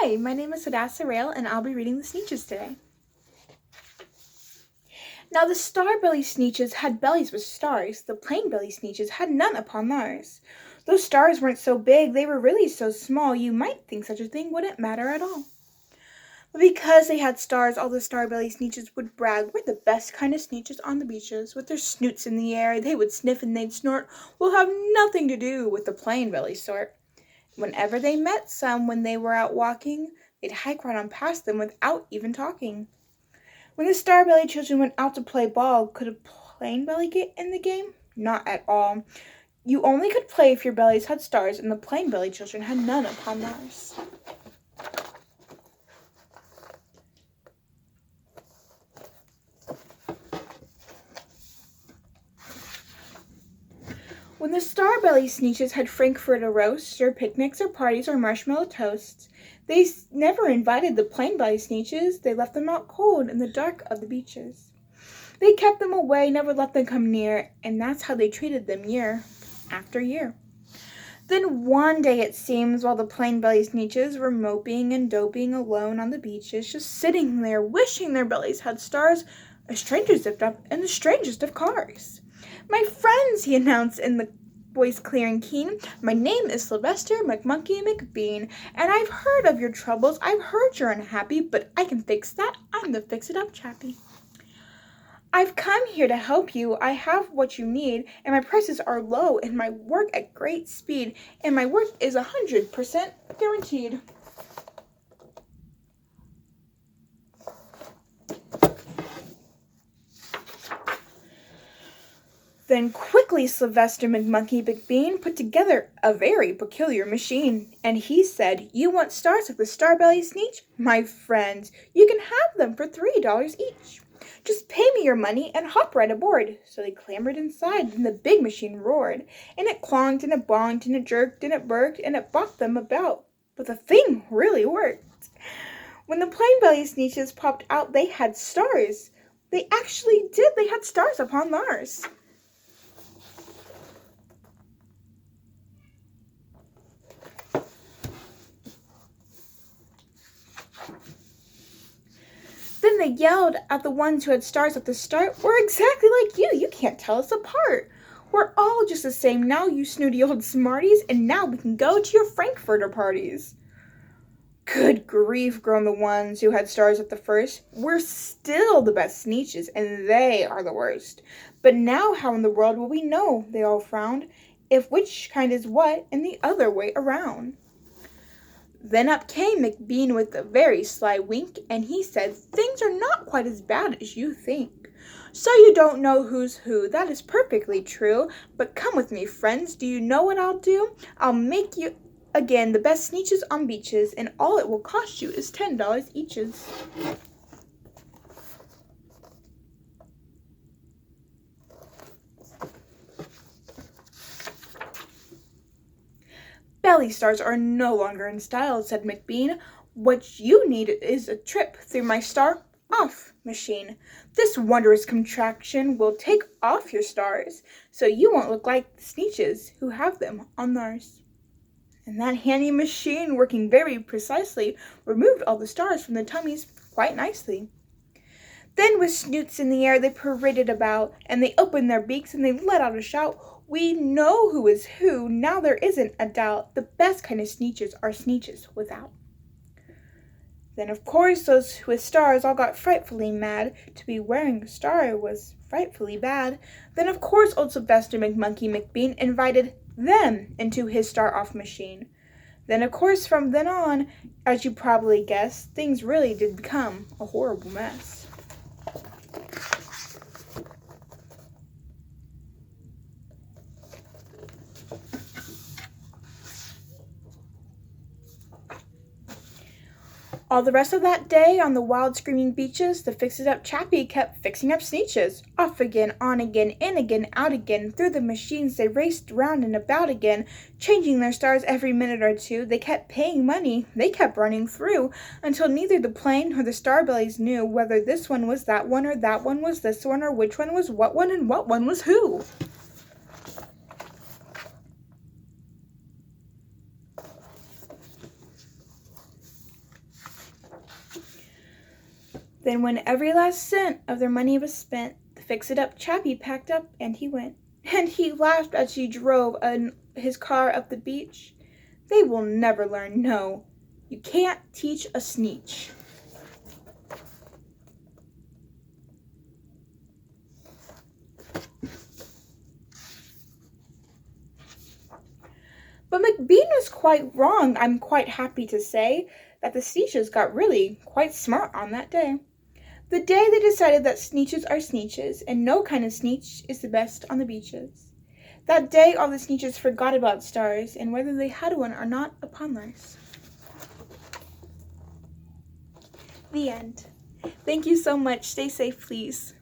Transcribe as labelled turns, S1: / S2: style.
S1: Hi, my name is Hadassah Rayle, and I'll be reading the Sneetches today. Now the star-belly Sneetches had bellies with stars. The plain-belly Sneetches had none upon theirs. Those stars weren't so big, they were really so small, you might think such a thing wouldn't matter at all. But because they had stars, all the star-belly Sneetches would brag, we're the best kind of Sneetches on the beaches. With their snoots in the air, they would sniff and they'd snort. We'll have nothing to do with the plain-belly sort. Whenever they met some when they were out walking, they'd hike right on past them without even talking. When the star-belly children went out to play ball, could a plain belly get in the game? Not at all. You only could play if your bellies had stars, and the plain belly children had none upon theirs. When the star-belly Sneetches had Frankfurter roasts, or picnics, or parties, or marshmallow toasts, they never invited the plain-belly Sneetches. They left them out cold in the dark of the beaches. They kept them away, never let them come near, and that's how they treated them year after year. Then one day it seems, while the plain-belly Sneetches were moping and doping alone on the beaches, just sitting there wishing their bellies had stars, a stranger zipped up in the strangest of cars. My friends, he announced in the voice clear and keen, my name is Sylvester McMonkey McBean, and I've heard of your troubles. I've heard you're unhappy, but I can fix that. I'm the fix-it-up chappy. I've come here to help you. I have what you need, and my prices are low, and my work at great speed, and my work is 100% guaranteed. Then quickly Sylvester McMonkey McBean put together a very peculiar machine, and he said, you want stars like the star-belly Sneetch? My friends, you can have them for $3 each. Just pay me your money and hop right aboard. So they clambered inside, and the big machine roared, and it clanged, and it bonged, and it jerked, and it burked, and it bopped them about. But the thing really worked. When the plain-belly Sneetches popped out, they had stars. They actually did. They had stars upon theirs. Then they yelled at the ones who had stars at the start, we're exactly like you. You can't tell us apart. We're all just the same now, you snooty old smarties, and now we can go to your Frankfurter parties. Good grief, groaned the ones who had stars at the first. We're still the best Sneetches, and they are the worst. But now how in the world will we know, they all frowned, if which kind is what and the other way around? Then up came McBean with a very sly wink, and he said, things are not quite as bad as you think. So you don't know who's who, that is perfectly true. But come with me, friends, do you know what I'll do? I'll make you again the best Sneetches on beaches, and all it will cost you is $10 eaches. Belly stars are no longer in style, said McBean. What you need is a trip through my star-off machine. This wondrous contraction will take off your stars, so you won't look like the Sneetches who have them on theirs. And that handy machine, working very precisely, removed all the stars from the tummies quite nicely. Then with snoots in the air they paraded about, and they opened their beaks and they let out a shout, we know who is who, now there isn't a doubt. The best kind of Sneetches are Sneetches without. Then of course those with stars all got frightfully mad. To be wearing a star was frightfully bad. Then of course old Sylvester McMonkey McBean invited them into his star-off machine. Then of course from then on, as you probably guessed, things really did become a horrible mess. All the rest of that day, on the wild screaming beaches, the fix-it-up chappie kept fixing up Sneetches. Off again, on again, in again, out again. Through the machines they raced round and about again, changing their stars every minute or two. They kept paying money, they kept running through, until neither the plain nor the star-bellies knew whether this one was that one, or that one was this one, or which one was what one, and what one was who. Then when every last cent of their money was spent, the fix-it-up chappie packed up and he went. And he laughed as he drove his car up the beach. They will never learn, no. You can't teach a Sneetch. But McBean was quite wrong, I'm quite happy to say, that the Sneetches got really quite smart on that day. The day they decided that Sneetches are Sneetches, and no kind of Sneetch is the best on the beaches. That day all the Sneetches forgot about stars, and whether they had one or not upon lice. The end. Thank you so much. Stay safe, please.